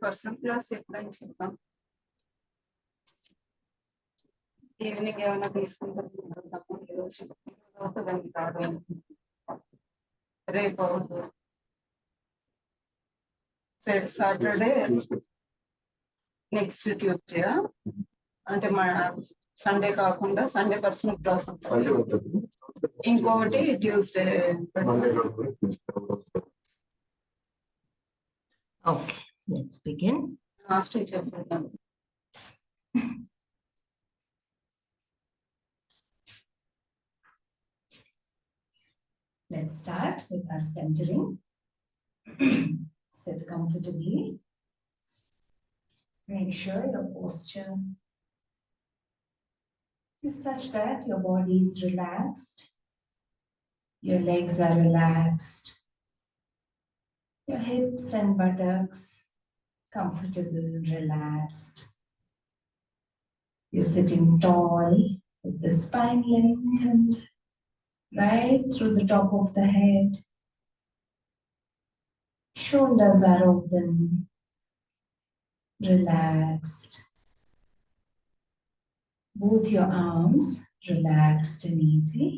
Personal class ఎప్పుడైనా చెప్తాం. Evening ఏమైనా తీసుకుంటాం తప్ప ఈరోజు అవుతుందండి కాదు. రేపు సాటర్డే నెక్స్ట్ ట్యూస్డే అంటే మా సండే కాకుండా సండే పర్సనల్ క్లాస్ ఇంకొకటి Tuesday. Okay, let's begin. Last week చెప్తాను. Let's start with our centering. Sit comfortably. Make sure your posture is such that your body is relaxed, your legs are relaxed, your hips and buttocks comfortable, relaxed. You're sitting tall with the spine lengthened right through the top of the head. Shoulders are open, relaxed. Both your arms relaxed and easy.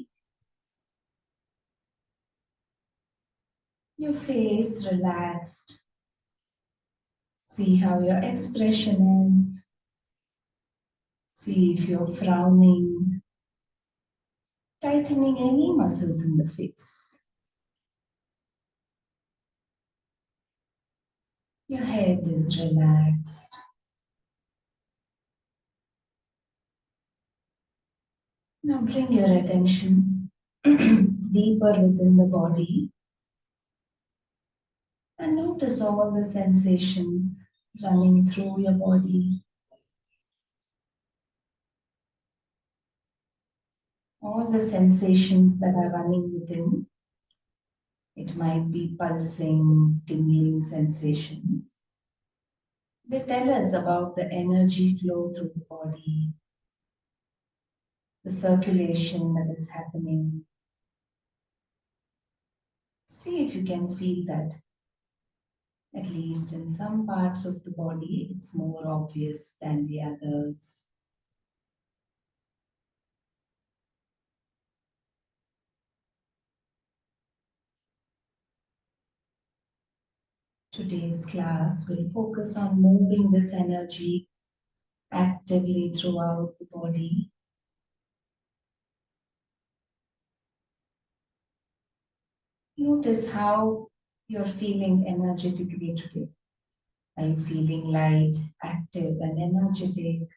Your face relaxed. See how your expression is. See if you're frowning, tightening any muscles in the face. Your head is relaxed. Now bring your attention deeper within the body and notice all the sensations running through your body. All the sensations that are running within. It might be pulsing, tingling sensations. They tell us about the energy flow through the body, the circulation that is happening. See if you can feel that. At least in some parts of the body, it's more obvious than the others. Today's class will focus on moving this energy actively throughout the body. Notice how you're feeling energetically today. Are you feeling light, active, and energetic?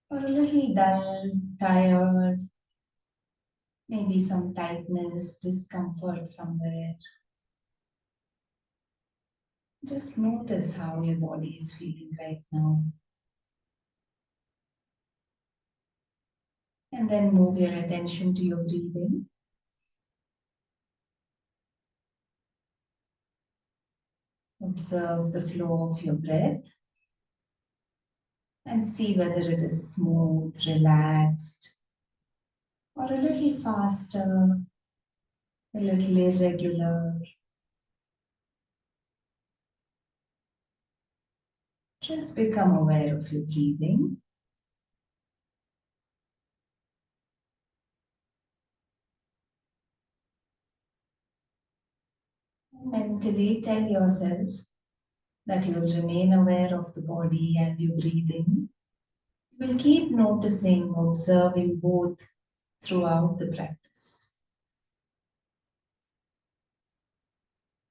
Or a little dull, tired? Maybe some tightness, discomfort somewhere. Just notice how your body is feeling right now. And then move your attention to your breathing. Observe the flow of your breath and see whether it is smooth, relaxed, or a little faster, a little irregular. Just become aware of your breathing. Mentally tell yourself that you will remain aware of the body and your breathing. You will keep noticing, observing both throughout the practice.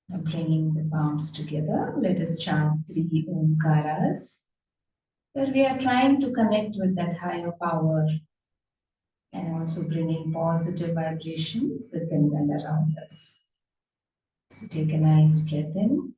Now bringing the palms together, let us chant 3 Omkaras, where we are trying to connect with that higher power and also bringing positive vibrations within and around us. So take a nice breath in.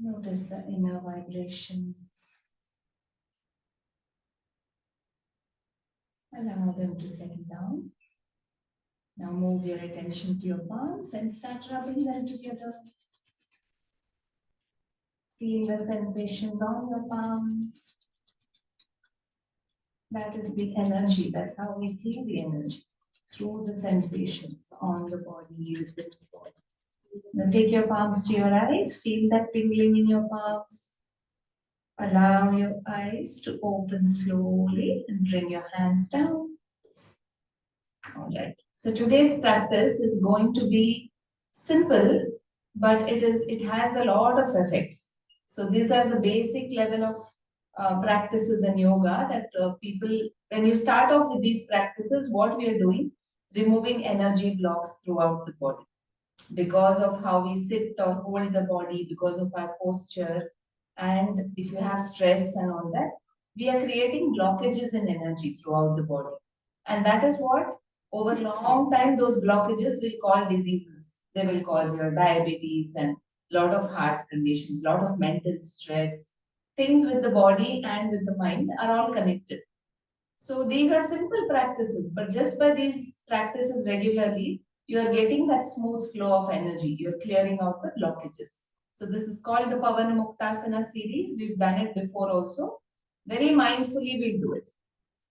Notice the inner vibrations. Allow them to settle down. Now move your attention to your palms and start rubbing them together. Feel the sensations on your palms. That is the energy. That's how we feel the energy. Through the sensations on the body, within the body. Now take your palms to your eyes. Feel that tingling in your palms. Allow your eyes to open slowly and bring your hands down. All right. So today's practice is going to be simple, but it has a lot of effects. So these are the basic level of practices in yoga that people, when you start off with these practices, what we are doing, removing energy blocks throughout the body because of how we sit or hold the body, because of our posture, and if you have stress and all that, we are creating blockages in energy throughout the body. And that is what, over long time, those blockages will cause diseases. They will cause your diabetes and lot of heart conditions, lot of mental stress. Things with the body and with the mind are all connected. So these are simple practices, but just by these practices regularly, you are getting that smooth flow of energy. You're clearing out the blockages. So this is called the Pawanamuktasana series. We've done it before also. Very mindfully we'll do it.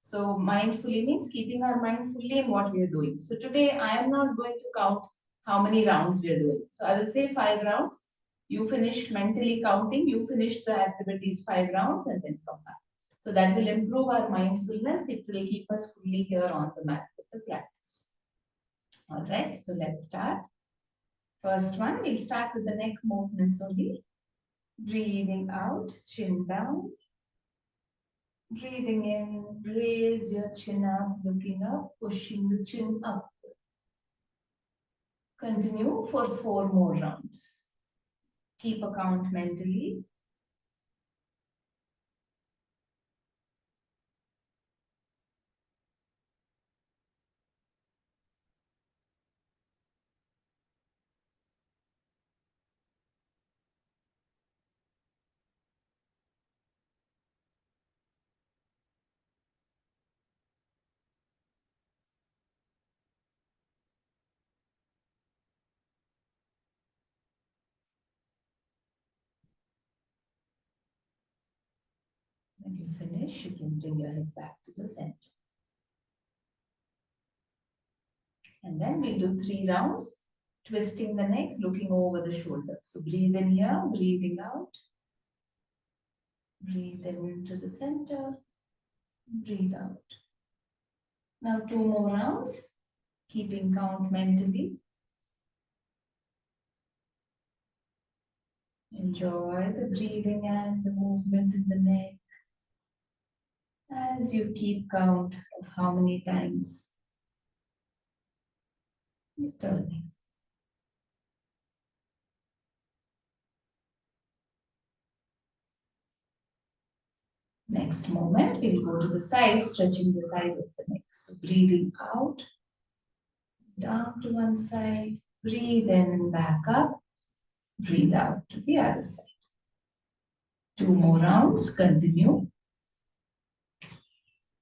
So mindfully means keeping our mind fully in what we are doing. So today I am not going to count how many rounds we are doing. So I will say 5 rounds. You finish mentally counting, you finish the activities 5 rounds and then come back. So that will improve our mindfulness. It will keep us fully here on the mat with the practice. All right, so let's start. First one, we'll start with the neck movements only. Breathing out, chin down. Breathing in, raise your chin up, looking up, pushing the chin up. Continue for 4 more rounds. Keep a count mentally. When you finish, you can bring your head back to the center. And then we'll do 3 rounds, twisting the neck, looking over the shoulder. So breathe in here, breathing out. Breathe into the center, breathe out. Now 2 more rounds, keeping count mentally. Enjoy the breathing and the movement in the neck as you keep count of how many times you're turning. Next moment, we'll go to the side, stretching the side of the neck. So breathing out, down to one side, breathe in and back up, breathe out to the other side. 2 more rounds, continue.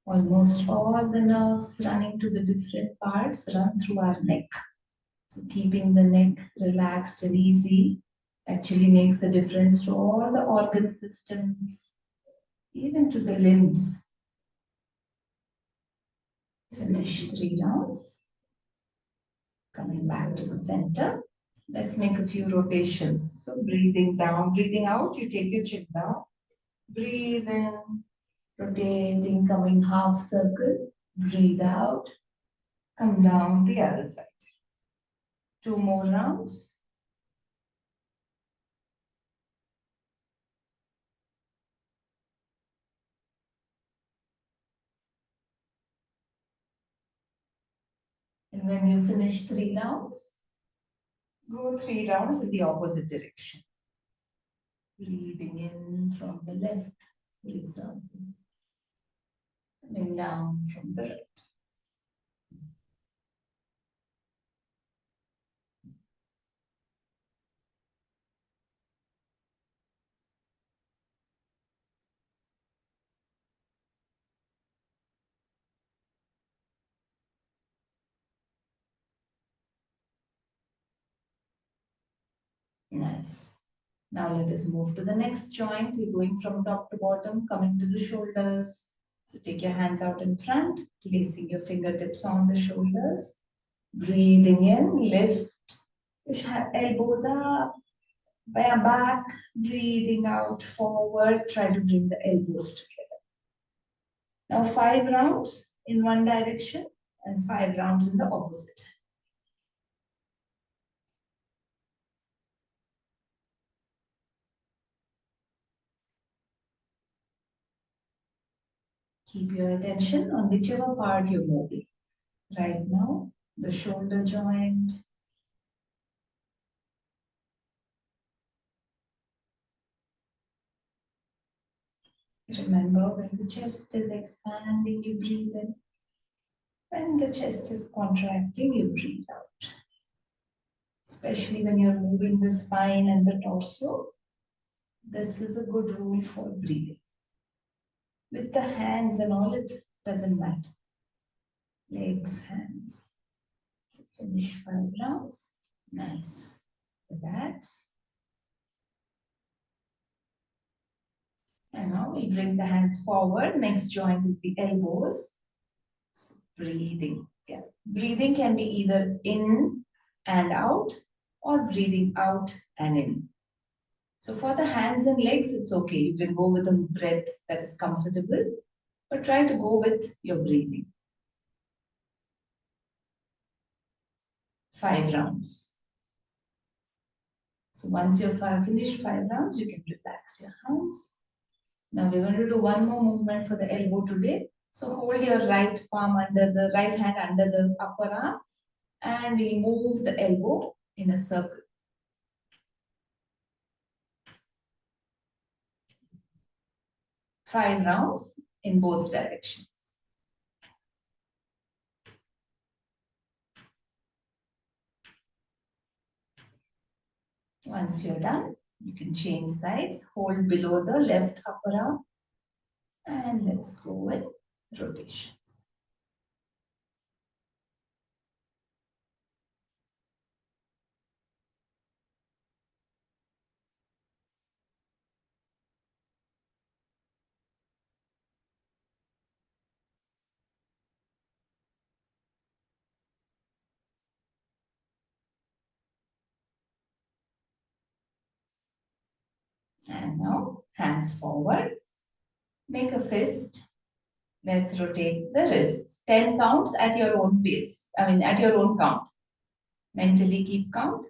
Almost all the nerves running to the different parts run through our neck. So keeping the neck relaxed and easy actually makes a difference to all the organ systems, even to the limbs. Finish 3 rounds. Coming back to the center. Let's make a few rotations. So breathing down, breathing out, you take your chin down. Breathe in, rotating, coming half circle. Breathe out, come down the other side. 2 more rounds. When you finish 3 rounds, go 3 rounds in the opposite direction. Breathing in from the left, for example. Coming down from the right. Nice. Now let us move to the next joint. We're going from top to bottom, coming to the shoulders. So take your hands out in front, placing your fingertips on the shoulders. Breathing in, lift, push elbows up, back, breathing out forward. Try to bring the elbows together. Now 5 rounds in one direction and 5 rounds in the opposite. Keep your attention on whichever part you're moving. Right now, the shoulder joint. Remember, when the chest is expanding, you breathe in. When the chest is contracting, you breathe out. Especially when you're moving the spine and the torso, this is a good rule for breathing. With the hands and all, it doesn't matter. Legs, hands. So finish 5 rounds. Nice. Relax. And now we bring the hands forward. Next joint is the elbows. So breathing. Yeah. Breathing can be either in and out or breathing out and in. So for the hands and legs, it's okay. You can go with a breath that is comfortable, but try to go with your breathing. 5 rounds. So once you've finished 5 rounds, you can relax your hands. Now we're going to do one more movement for the elbow today. So hold your right palm under the right hand under the upper arm and we move the elbow in a circle. 5 rounds in both directions. Once you're done, you can change sides, hold below the left upper arm, and let's go with rotations. And now, hands forward, make a fist. Let's rotate the wrists. 10 counts at your own pace. At your own count. Mentally keep count.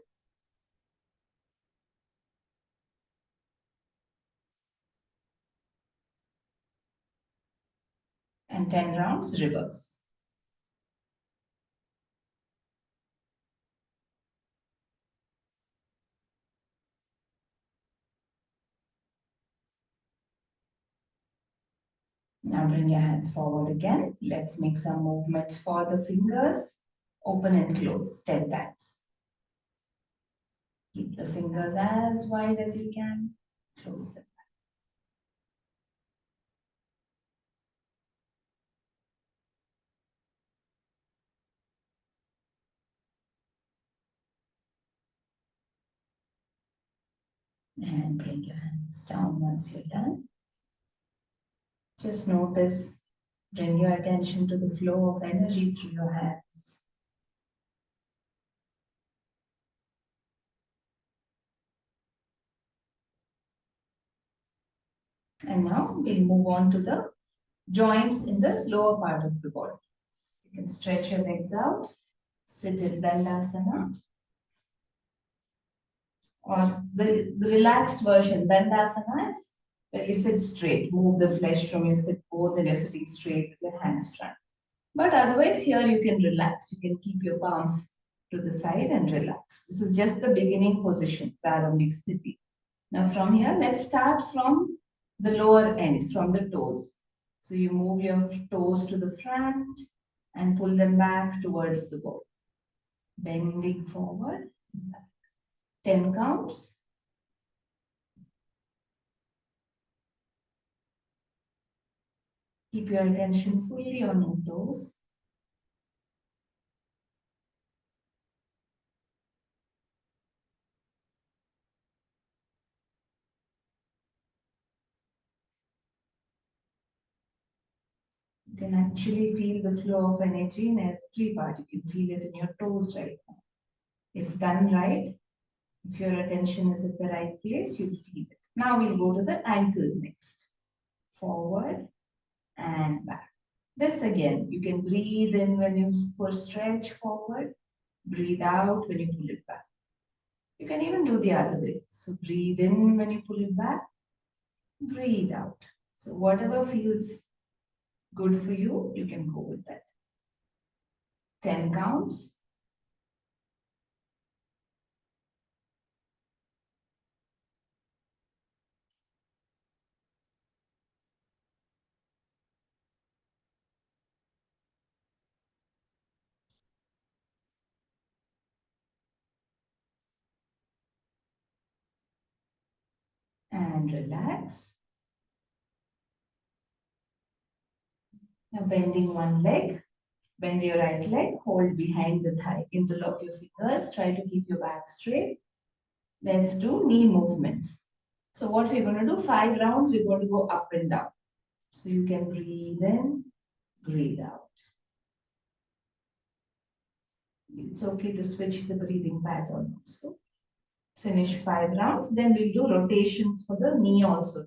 And 10 rounds reverse. Now bring your hands forward again. Let's make some movements for the fingers. Open and close 10 times. Keep the fingers as wide as you can. Close them. And bring your hands down once you're done. Just notice, bring your attention to the flow of energy through your hands. And now we'll move on to the joints in the lower part of the body. You can stretch your legs out, sit in Dandasana. Or the relaxed version, Dandasana is where you sit straight, move the flesh from your sit bones and you're sitting straight with your hands front. But otherwise, here you can relax. You can keep your palms to the side and relax. This is just the beginning position, Prarambhik Sthiti. Now from here, let's start from the lower end, from the toes. So you move your toes to the front and pull them back towards the body. Bending forward. 10 counts. Keep your attention fully on your toes. You can actually feel the flow of energy in every part. You can feel it in your toes right now. If done right, if your attention is at the right place, you'll feel it. Now we'll go to the ankle next. Forward and back. This again, you can breathe in when you stretch forward, breathe out when you pull it back. You can even do the other way. So breathe in when you pull it back, breathe out. So whatever feels good for you, you can go with that. 10 counts. And relax. Now bending one leg, bend your right leg, hold behind the thigh, interlock your fingers, try to keep your back straight. Let's do knee movements. So what we're going to do, 5 rounds, we're going to go up and down. So you can breathe in, breathe out. It's okay to switch the breathing pattern also. Finish 5 rounds, then we'll do rotations for the knee also.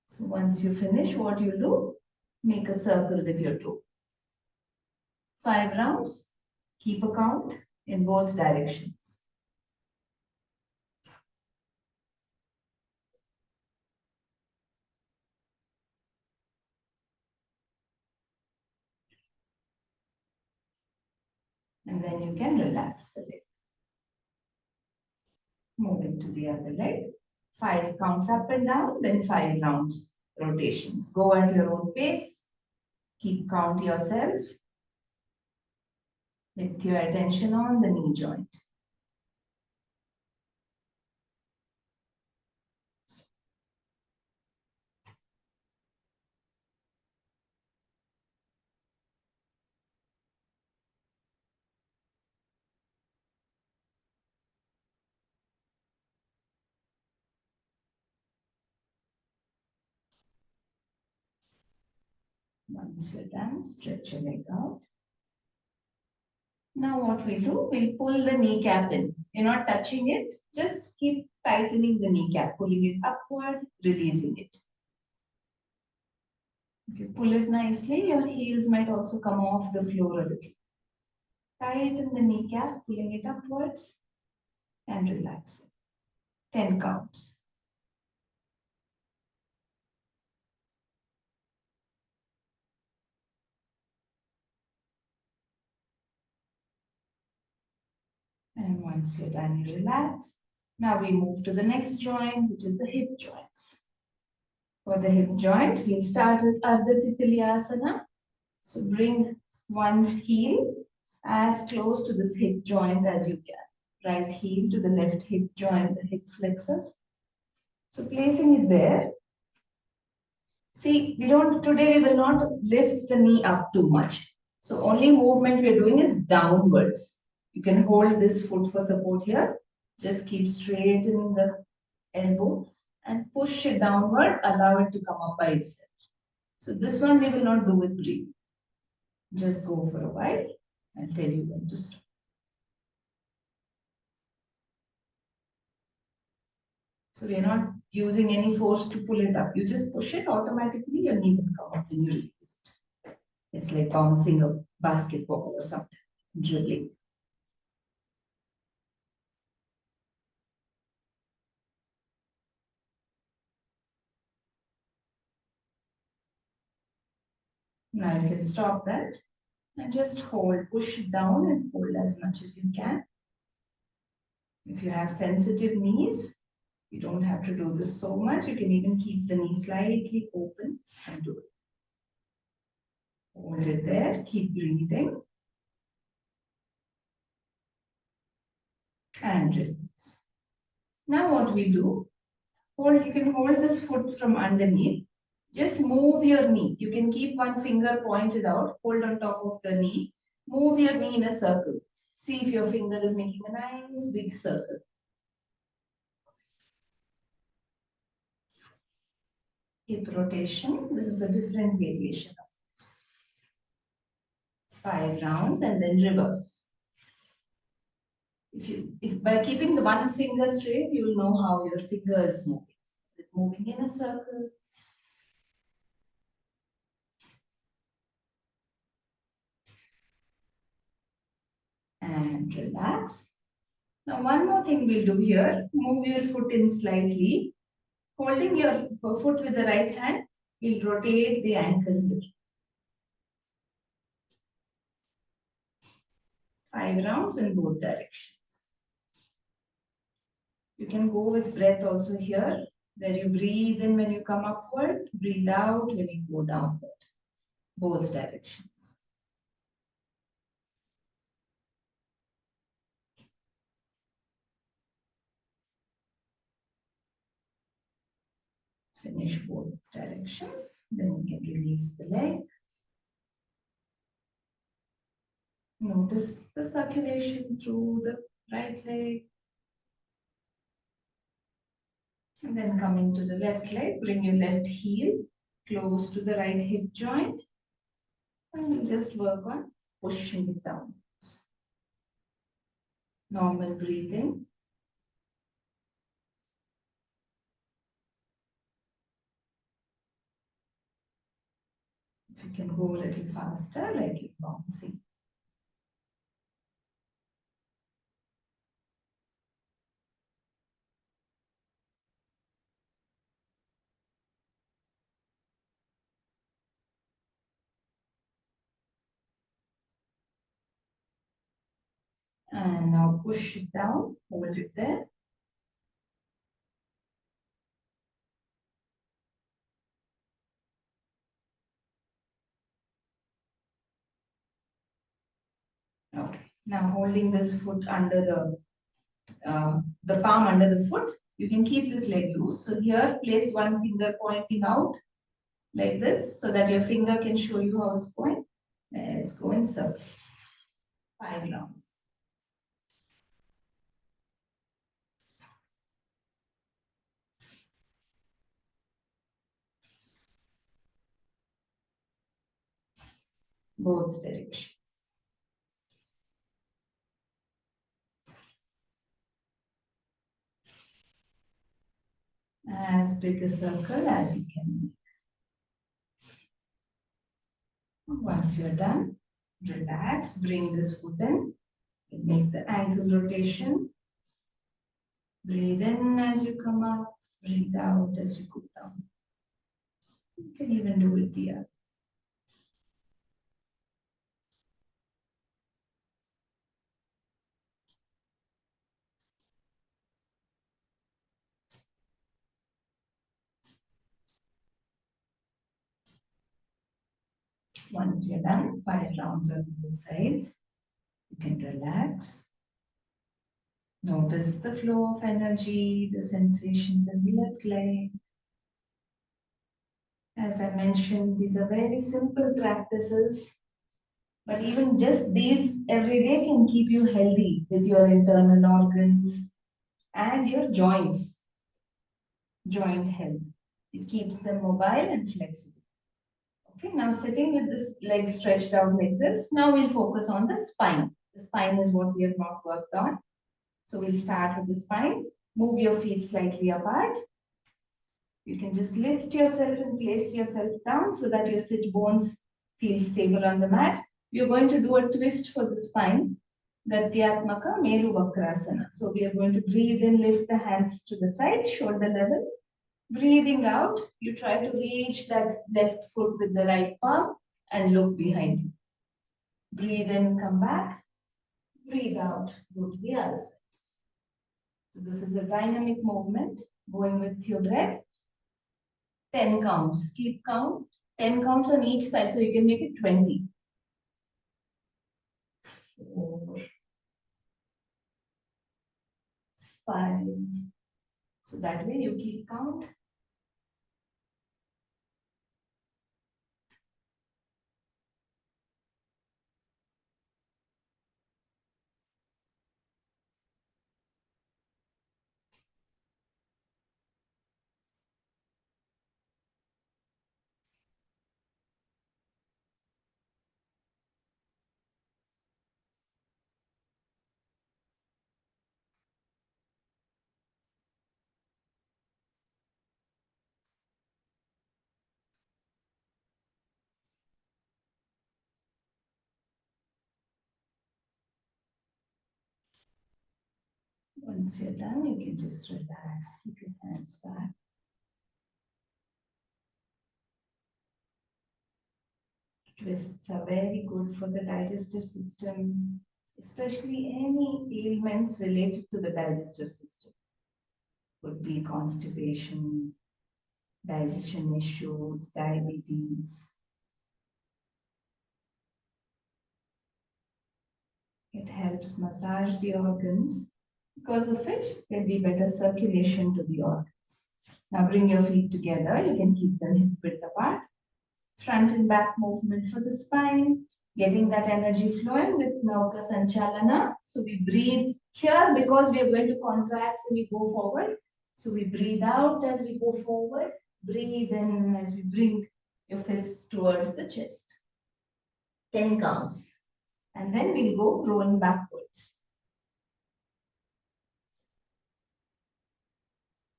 So once you finish, what you do, make a circle with your toe. 5 rounds, keep a count in both directions. And then you can relax the leg. Moving to the other leg. 5 counts up and down, then 5 rounds rotations. Go at your own pace. Keep count yourself with your attention on the knee joint. Once you're done, stretch your leg out. Now what we do, we'll pull the kneecap in. You're not touching it, just keep tightening the kneecap, pulling it upward, releasing it. If you pull it nicely, your heels might also come off the floor a little. Tighten the kneecap, pulling it upwards and relax it. 10 counts. And once you're done, you relax. Now we move to the next joint, which is the hip joints. For the hip joint, we'll start with Ardha Titliasana. So bring one heel as close to this hip joint as you can. Right heel to the left hip joint, the hip flexors. So placing it there. See, today we will not lift the knee up too much. So only movement we are doing is downwards. You can hold this foot for support here. Just keep straightening the elbow and push it downward, allow it to come up by itself. So this one we will not do with breathing. Just go for a while and tell you when to stop. So we are not using any force to pull it up. You just push it, automatically your knee will come up when you release it. It's like bouncing a basketball or something, dribbling. Now you can stop that and just hold, push it down and hold as much as you can. If you have sensitive knees, you don't have to do this so much. You can even keep the knee slightly open and do it. Hold it there, keep breathing. And release. Now what we do, you can hold this foot from underneath. Just move your knee. You can keep one finger pointed out, hold on top of the knee. Move your knee in a circle. See if your finger is making a nice big circle. Hip rotation. This is a different variation of 5 rounds and then reverse. If by keeping the one finger straight, you will know how your finger is moving. Is it moving in a circle? And relax. Now one more thing we'll do here, move your foot in slightly. Holding your foot with the right hand, we'll rotate the ankle here. 5 rounds in both directions. You can go with breath also here, where you breathe in when you come upward, breathe out when you go downward. Both directions. Finish both directions. Then you can release the leg. Notice the circulation through the right leg. And then coming to the left leg, bring your left heel close to the right hip joint. And we'll just work on pushing it down. Normal breathing. If you can go a little faster, like you're bouncing. And now push it down, hold it there. Okay, now holding this foot under the palm under the foot, you can keep this leg loose. So here, place one finger pointing out like this so that your finger can show you how it's going. Let's go in circles. 5 rounds. Both directions. As big a circle as you can make. Once you're done, relax, bring this foot in, make the ankle rotation. Breathe in as you come up, breathe out as you go down. You can even do it the other. Once you're done, 5 rounds on both sides, you can relax. Notice the flow of energy, the sensations in the left leg. As I mentioned, these are very simple practices, but even just these every day can keep you healthy with your internal organs and your joints, joint health. It keeps them mobile and flexible. Okay, now sitting with this leg stretched out like this, now we'll focus on the spine. The spine is what we have not worked on. So we'll start with the spine. Move your feet slightly apart. You can just lift yourself and place yourself down so that your sit bones feel stable on the mat. We are going to do a twist for the spine. Gatyatmaka Meru Vakrasana. So we are going to breathe in, lift the hands to the side, shoulder level. Breathing out, you try to reach that left foot with the right palm and look behind you. Breathe in, come back. Breathe out, go to the other side. So this is a dynamic movement, going with your breath. 10 counts, keep count. 10 counts on each side, so you can make it 20. 4, 5. So that way you keep count. Once you're done, you can just relax. Keep your hands back. Twists are very good for the digestive system, especially any ailments related to the digestive system. Could be constipation, digestion issues, diabetes. It helps massage the organs, because of which there'll be better circulation to the organs. Now bring your feet together. You can keep them hip width apart. Front and back movement for the spine, getting that energy flowing with Nauka Sanchalana. So we breathe here because we are going to contract when we go forward. So we breathe out as we go forward, breathe in as we bring your fists towards the chest. 10 counts. And then we'll go rolling backwards.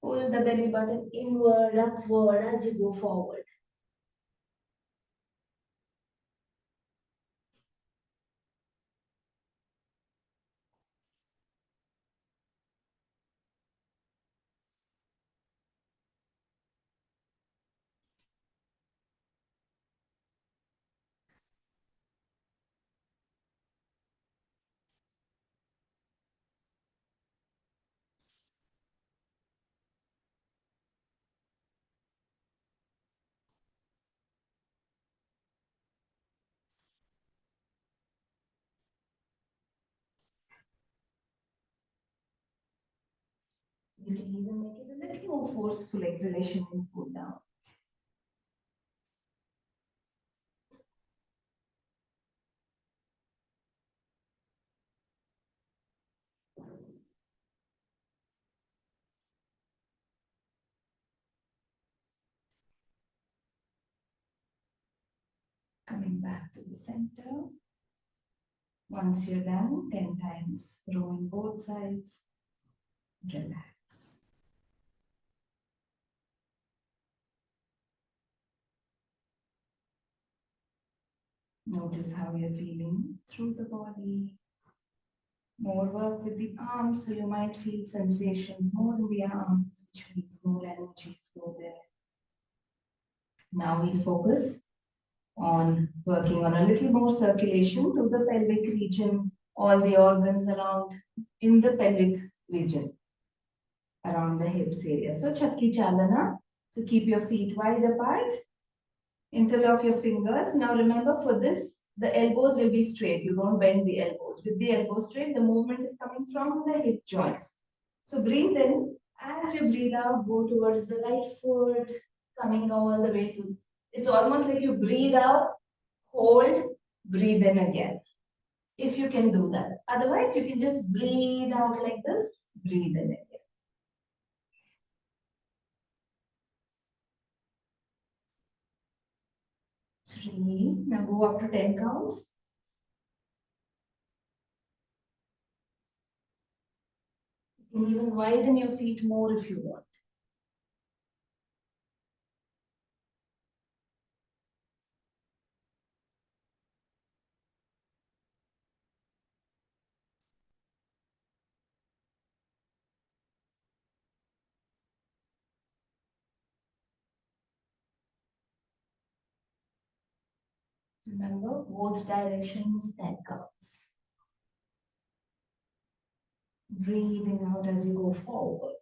Pull the belly button inward, upward as you go forward. You can even make it a little more forceful exhalation and pull down. Coming back to the center. Once you're done, 10 times, rowing both sides. Relax. Notice how you're feeling through the body. More work with the arms, so you might feel sensations more in the arms, which means more energy flow there. Now we focus on working on a little more circulation to the pelvic region, all the organs around in the pelvic region, around the hips area. So Chakki Chalana. So keep your feet wide apart. Interlock your fingers. Now remember, for this, the elbows will be straight. You don't bend the elbows. With the elbow straight, the movement is coming from the hip joints. So breathe in. As you breathe out, go towards the right foot, coming all the way to. It's almost like you breathe out, hold, breathe in again. If you can do that. Otherwise, you can just breathe out like this, breathe in again. 3. Now go up to 10 counts. You can even widen your feet more if you want. Remember, both directions, 10 counts. Breathing out as you go forward.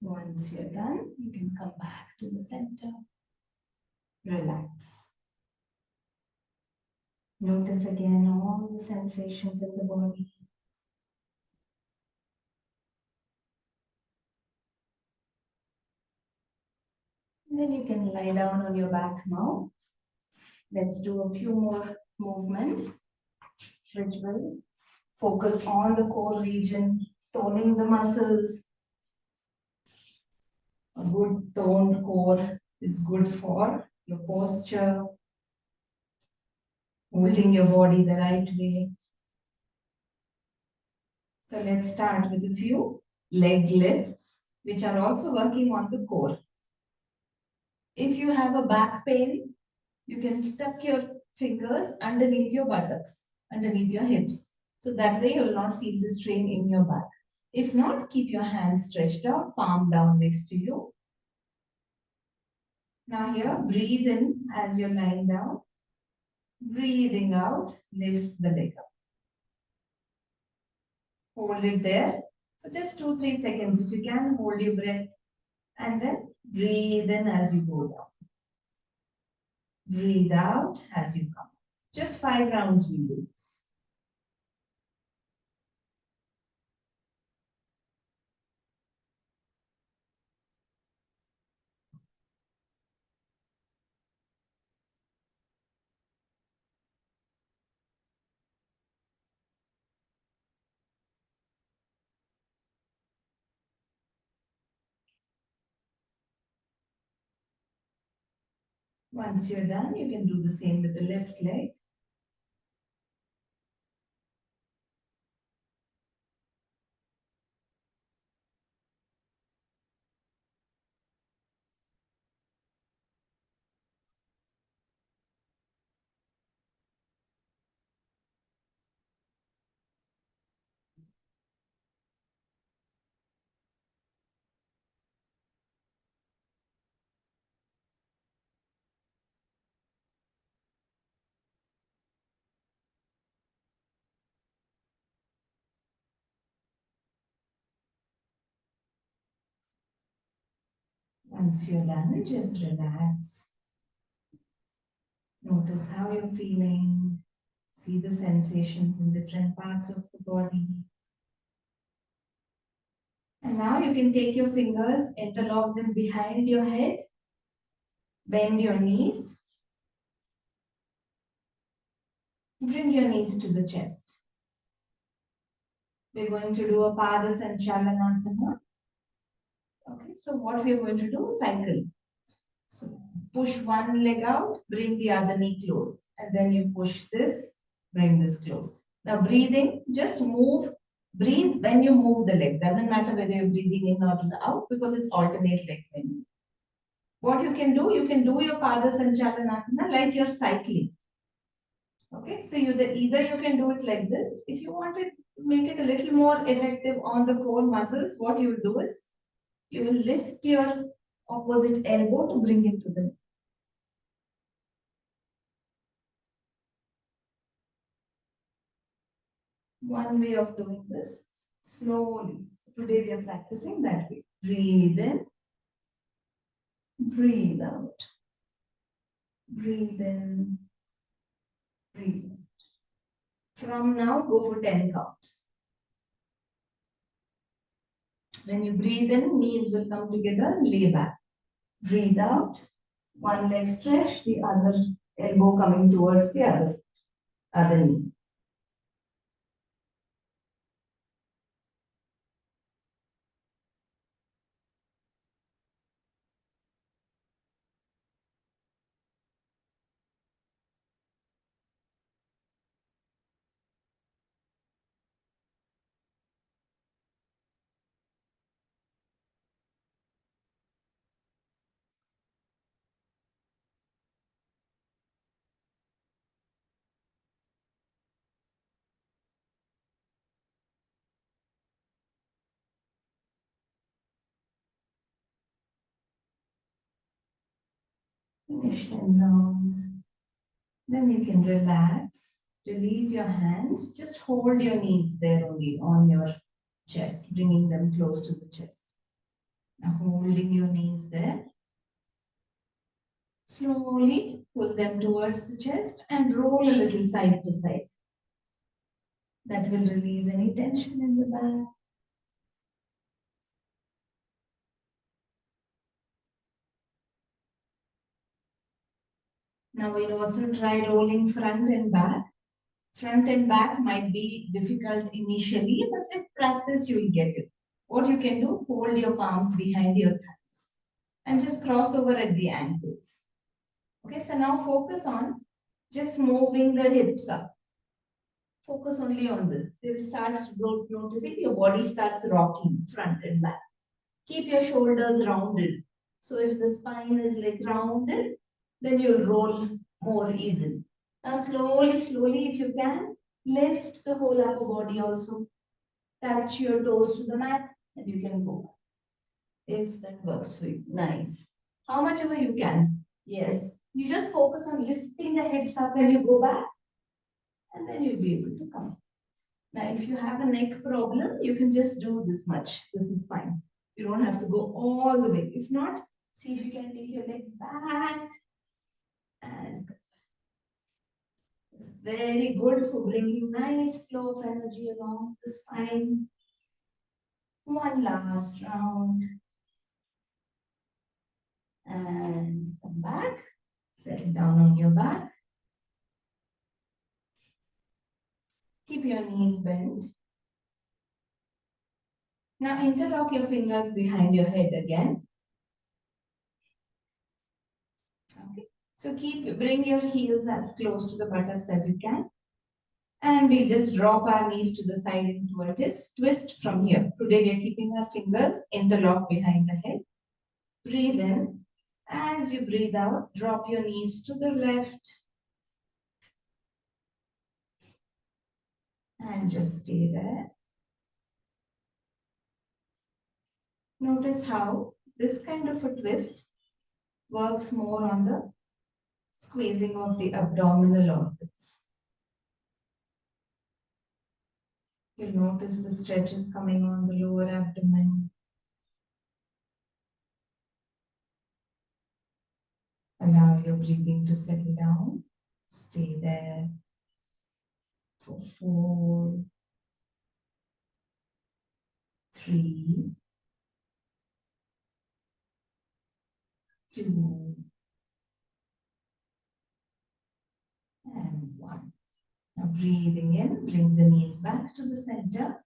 Once you're done, you can come back to the center. Relax. Notice again all the sensations in the body. And then you can lie down on your back now. Let's do a few more movements, which will focus on the core region, toning the muscles. A good toned core is good for your posture, holding your body the right way. So let's start with a few leg lifts, which are also working on the core. If you have a back pain, you can tuck your fingers underneath your buttocks, underneath your hips. So that way you will not feel the strain in your back. If not, keep your hands stretched out, palm down next to you. Now here, breathe in as you're lying down. Breathing out, lift the leg up. Hold it there for just 2-3 seconds. If you can, hold your breath and then breathe in as you go down. Breathe out as you come. Just 5 rounds we do this. Once you're done, you can do the same with the left leg. Once you're done, just relax. Notice how you're feeling. See the sensations in different parts of the body. And now you can take your fingers, interlock them behind your head, bend your knees, bring your knees to the chest. We're going to do a Pada Sanchalanasana. Okay, so what we're going to do, cycle. So push one leg out, bring the other knee close, and then you push this, bring this close. Now breathing, just move, breathe when you move the leg. Doesn't matter whether you're breathing in or out because it's alternate legs in. What you can do your Pada Sanchalanasana like you're cycling. Okay, so either you can do it like this. If you want to make it a little more effective on the core muscles, what you will do is you will lift your opposite elbow to bring it to the. One way of doing this, slowly. Today we are practicing that way. Breathe in, breathe out. Breathe in, breathe out. From now, go for 10 counts. When you breathe in, knees will come together and lay back. Breathe out, one leg stretch, the other elbow coming towards the other knee. Finish 10 rounds. Then you can relax. Release your hands. Just hold your knees there only on your chest, bringing them close to the chest. Now holding your knees there. Slowly pull them towards the chest and roll a little side to side. That will release any tension in the back. Now we'll also try rolling front and back. Front and back might be difficult initially, but with practice you will get it. What you can do, hold your palms behind your thighs and just cross over at the ankles. Okay, so now focus on just moving the hips up. Focus only on this. You will start noticing your body starts rocking front and back. Keep your shoulders rounded. So if the spine is like rounded, then you'll roll more easily. Now slowly, if you can, lift the whole upper body also. Touch your toes to the mat and you can go. If that works for you. Nice. How much ever you can. Yes. You just focus on lifting the hips up when you go back and then you'll be able to come. Now, if you have a neck problem, you can just do this much. This is fine. You don't have to go all the way. If not, see if you can take your legs back. And this is very good for bringing nice flow of energy along the spine. One last round. And come back. Settle down on your back. Keep your knees bent. Now interlock your fingers behind your head again. Okay. So bring your heels as close to the buttocks as you can. And we just drop our knees to the side into a twist from here. Today we are keeping our fingers interlocked behind the head. Breathe in. As you breathe out, drop your knees to the left. And just stay there. Notice how this kind of a twist works more on the squeezing of the abdominal organs. You'll notice the stretches coming on the lower abdomen. Allow your breathing to settle down. Stay there for 4, 3, 2, and 1. Now breathing in, bring the knees back to the center.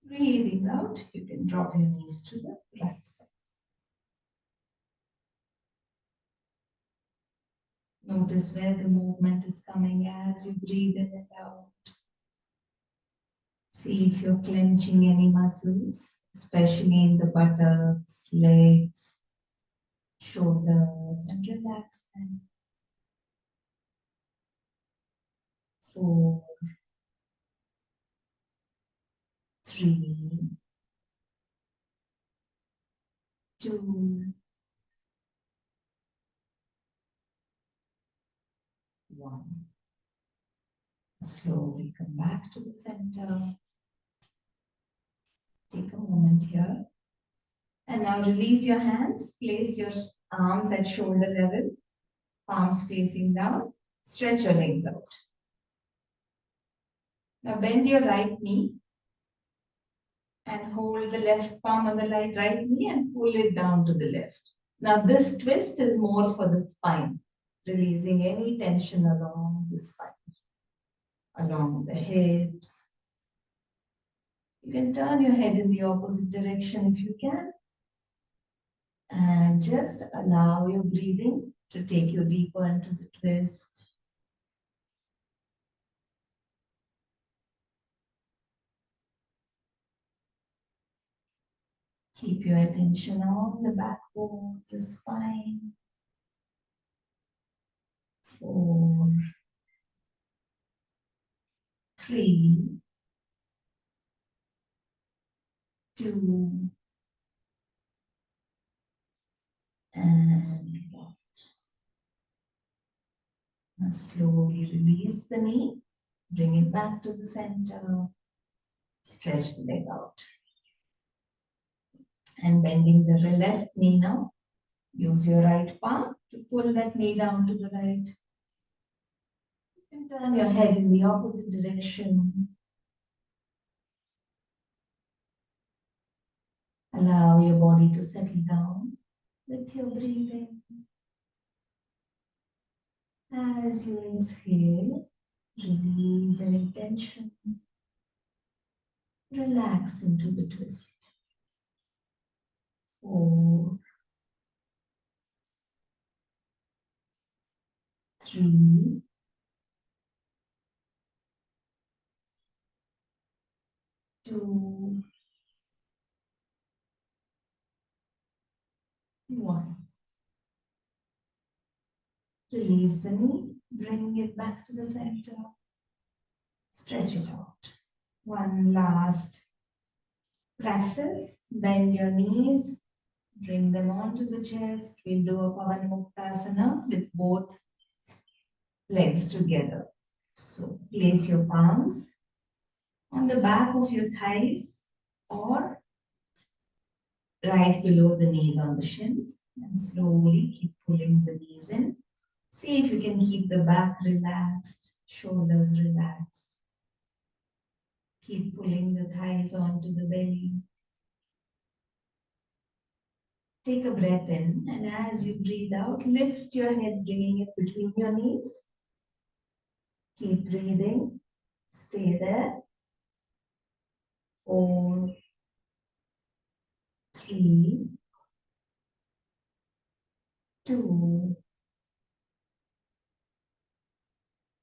Breathing out, you can drop your knees to the right side. Notice where the movement is coming as you breathe in and out. See if you're clenching any muscles, especially in the buttocks, legs, shoulders, and relax them. 4, 3, 2, 1. Slowly come back to the center. Take a moment here. And now release your hands. Place your arms at shoulder level. Palms facing down. Stretch your legs out. Now bend your right knee. And hold the left palm on the right knee and pull it down to the left. Now this twist is more for the spine. Releasing any tension along the spine. Along the hips. You can turn your head in the opposite direction if you can. And just allow your breathing to take you deeper into the twist. Keep your attention on the backbone, the spine. 4, 3, 2, and 1. Now slowly release the knee, bring it back to the center, stretch the leg out. And bending the left knee now, use your right palm to pull that knee down to the right. And turn your head in the opposite direction. Allow your body to settle down with your breathing. As you exhale, release any tension. Relax into the twist. 4, 3, 2, 1. Release the knee, bring it back to the center. Stretch it out. One last practice. Bend your knees, bring them onto the chest. We'll do a Pawanamuktasana with both legs together. So place your palms on the back of your thighs or right below the knees on the shins, and slowly keep pulling the knees in. See if you can keep the back relaxed, shoulders relaxed. Keep pulling the thighs onto the belly. Take a breath in, and as you breathe out, lift your head, bringing it between your knees. Keep breathing. Stay there. 4, 3, 2,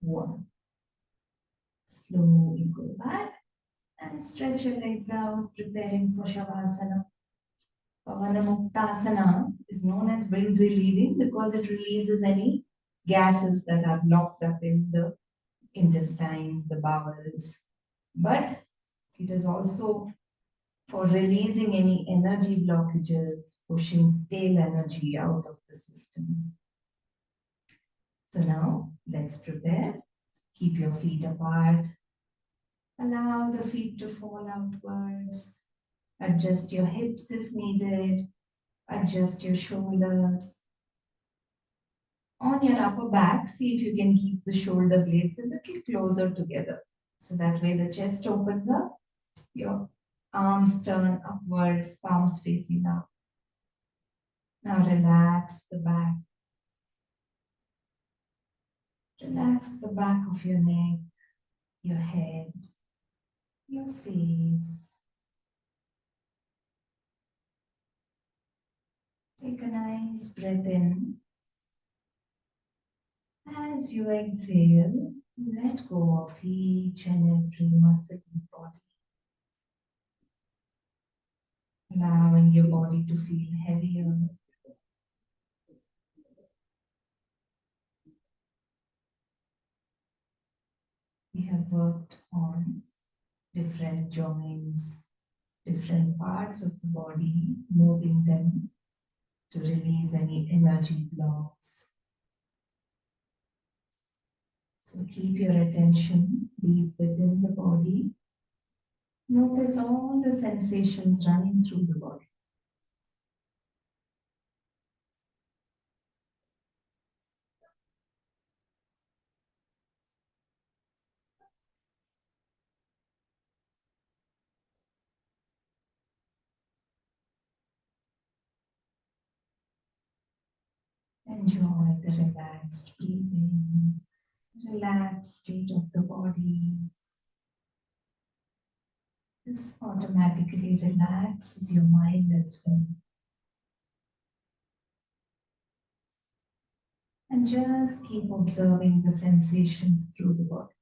1. Slowly go back and stretch your legs out, preparing for Shavasana. Pawanamuktasana is known as wind relieving because it releases any gases that are locked up in the intestines, the bowels. But it is also for releasing any energy blockages, pushing stale energy out of the system. So now let's prepare. Keep your feet apart. Allow the feet to fall outwards. Adjust your hips if needed. Adjust your shoulders. On your upper back, see if you can keep the shoulder blades a little closer together. So that way the chest opens up. Your arms turn upwards, palms facing up. Now relax the back. Relax the back of your neck, your head, your face. Take a nice breath in. As you exhale, let go of each and every muscle in the body. Allowing your body to feel heavier. We have worked on different joints, different parts of the body, moving them to release any energy blocks. So keep your attention deep within the body. Notice all the sensations running through the body. Enjoy the relaxed breathing, relaxed state of the body. This automatically relaxes your mind as well. And just keep observing the sensations through the body.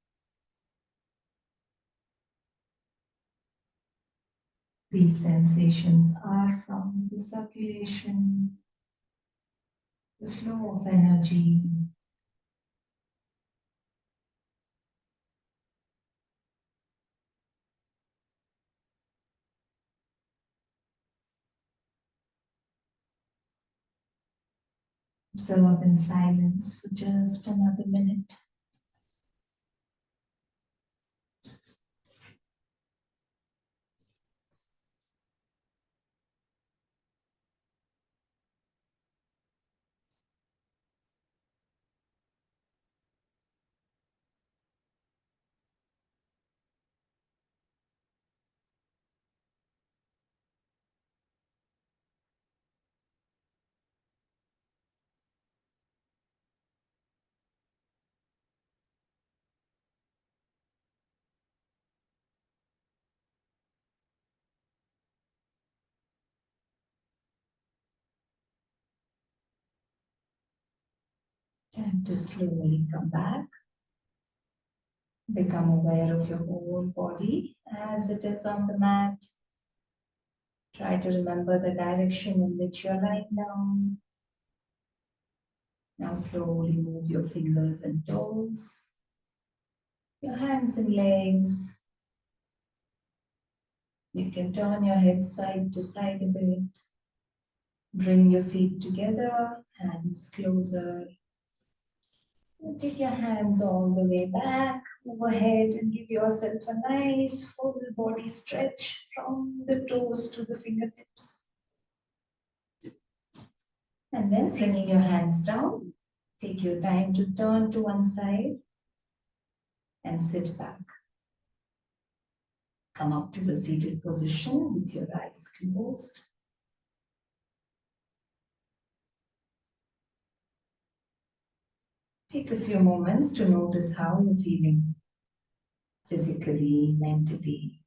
These sensations are from the circulation, the flow of energy, Observe in silence for just another minute. And to slowly come back. Become aware of your whole body as it is on the mat. Try to remember the direction in which you're lying down. Now slowly move your fingers and toes, your hands and legs. You can turn your head side to side a bit. Bring your feet together, hands closer. Take your hands all the way back, overhead, and give yourself a nice full body stretch from the toes to the fingertips. And then bringing your hands down, take your time to turn to one side and sit back. Come up to a seated position with your eyes closed. Take a few moments to notice how you're feeling physically, mentally.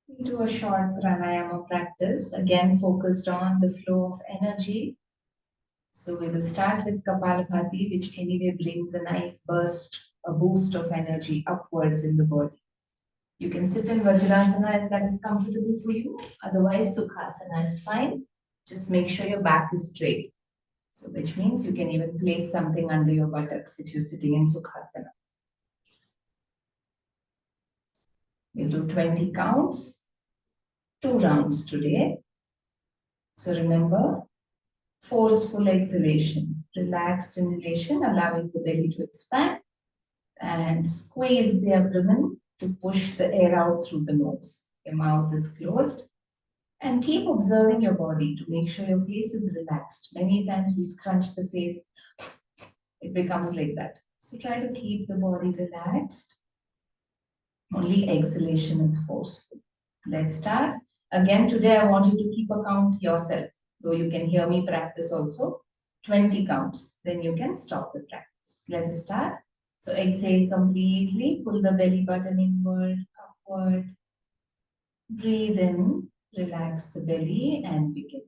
We do a short pranayama practice, again focused on the flow of energy. So we will start with Kapalbhati, which anyway brings a nice burst, a boost of energy upwards in the body. You can sit in Vajrasana if that is comfortable for you. Otherwise, Sukhasana is fine. Just make sure your back is straight. So which means you can even place something under your buttocks if you're sitting in Sukhasana. We'll do 20 counts, 2 rounds today. So remember, forceful exhalation, relaxed inhalation, allowing the belly to expand, and squeeze the abdomen to push the air out through the nose. Your mouth is closed. And keep observing your body to make sure your face is relaxed. Many times we scrunch the face, it becomes like that. So try to keep the body relaxed. Only exhalation is forceful. Let's start. Again, today I want you to keep a count yourself, though you can hear me practice also. 20 counts. Then you can stop the practice. Let us start. So exhale completely. Pull the belly button inward, upward. Breathe in. Relax the belly and begin.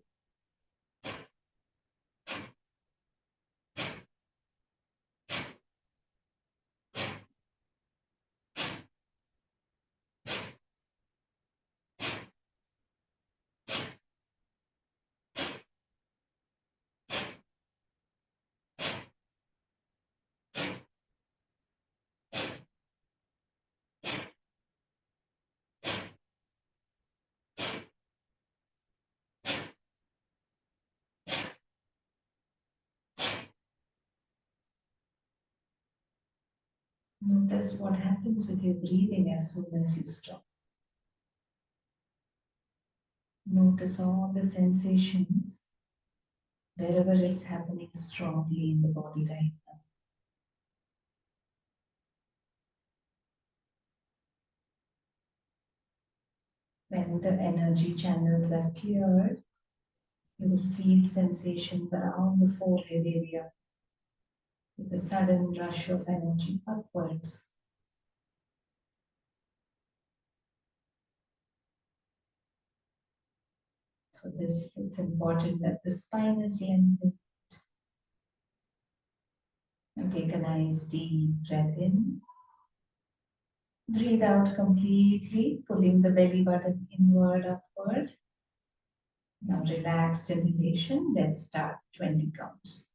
Notice what happens with your breathing as soon as you stop. Notice all the sensations wherever it's happening strongly in the body right now. When the energy channels are cleared, you will feel sensations around the forehead area with a sudden rush of energy upwards. For this, it's important that the spine is lengthened. And take a nice deep breath in. Breathe out completely, pulling the belly button inward, upward. Now relaxed inhalation. Let's start 20 counts.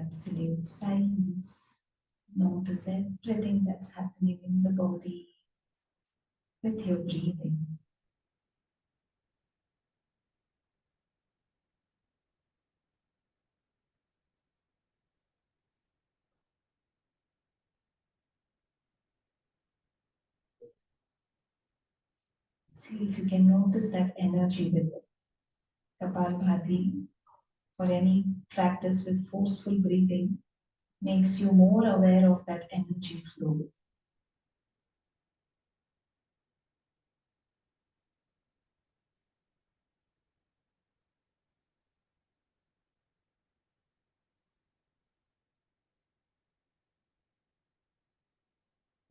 absolute silence. Notice everything that's happening in the body with your breathing. See if you can notice that energy with it. Kapalbhati or any practice with forceful breathing makes you more aware of that energy flow.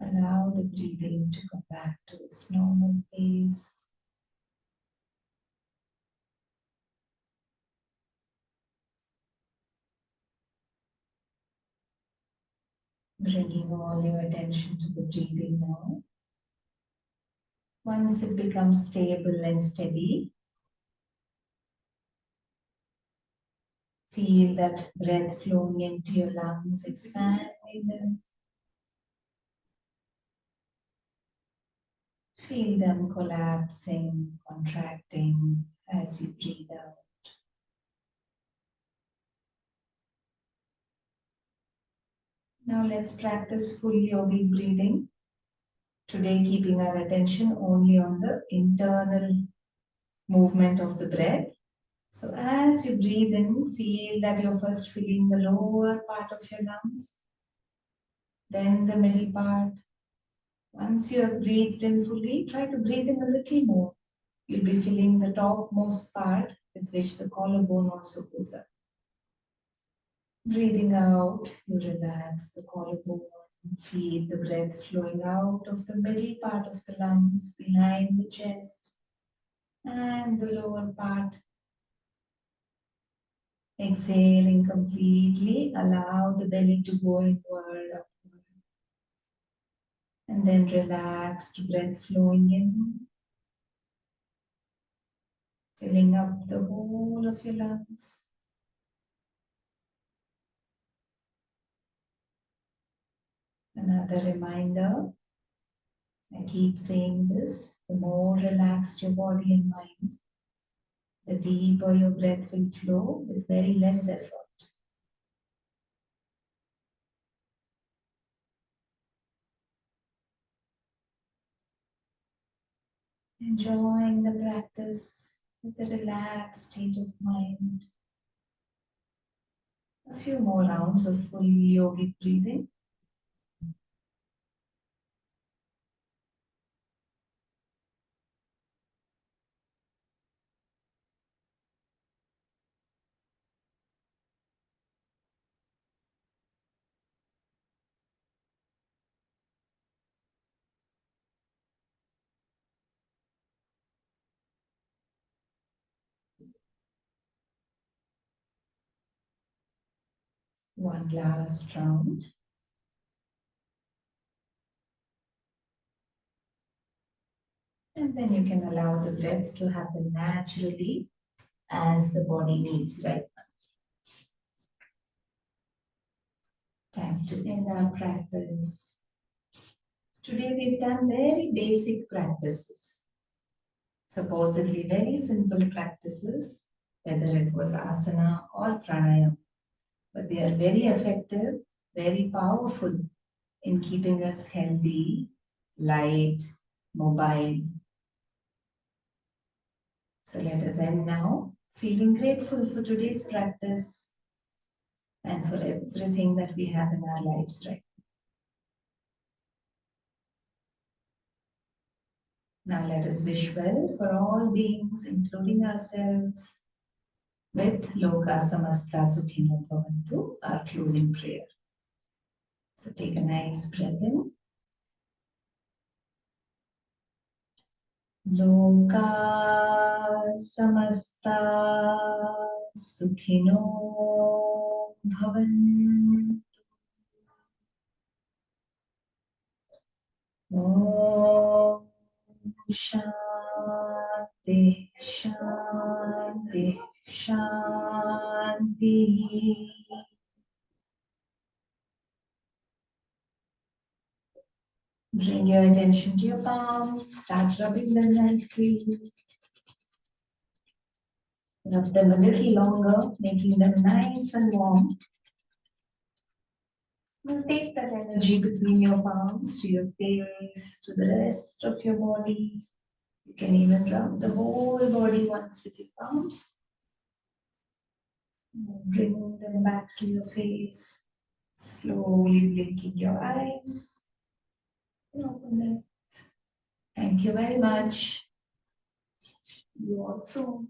Allow the breathing to come back to its normal pace. Bringing all your attention to the breathing now. Once it becomes stable and steady, feel that breath flowing into your lungs, expanding them. Feel them collapsing, contracting as you breathe out. Now let's practice full yogic breathing. Today, keeping our attention only on the internal movement of the breath. So as you breathe in, feel that you're first filling the lower part of your lungs, then the middle part. Once you have breathed in fully, try to breathe in a little more. You'll be filling the topmost part with which the collarbone also goes up. Breathing out, you relax the collarbone. Feel the breath flowing out of the middle part of the lungs, behind the chest, and the lower part. Exhaling completely, allow the belly to go inward, upward. And then relaxed breath flowing in, filling up the whole of your lungs. Another reminder, I keep saying this, the more relaxed your body and mind, the deeper your breath will flow with very less effort. Enjoying the practice with a relaxed state of mind. A few more rounds of full yogic breathing. One last round. And then you can allow the breath to happen naturally as the body needs right now. Time to end our practice. Today we've done very basic practices. Supposedly very simple practices, whether it was asana or pranayama. But they are very effective, very powerful in keeping us healthy, light, mobile. So let us end now, feeling grateful for today's practice and for everything that we have in our lives right now. Let us wish well for all beings, including ourselves, with Loka Samasta Sukhino Bhavantu, our closing prayer. So take a nice breath in. Loka Samasta Sukhino Bhavantu. Om Shanti Shanti Shanti. Bring your attention to your palms, start rubbing them nicely. Rub them a little longer, making them nice and warm. Now take that energy between your palms to your face, to the rest of your body. You can even rub the whole body once with your palms. Bring them back to your face. Slowly blinking your eyes. And open them. Thank you very much. You also.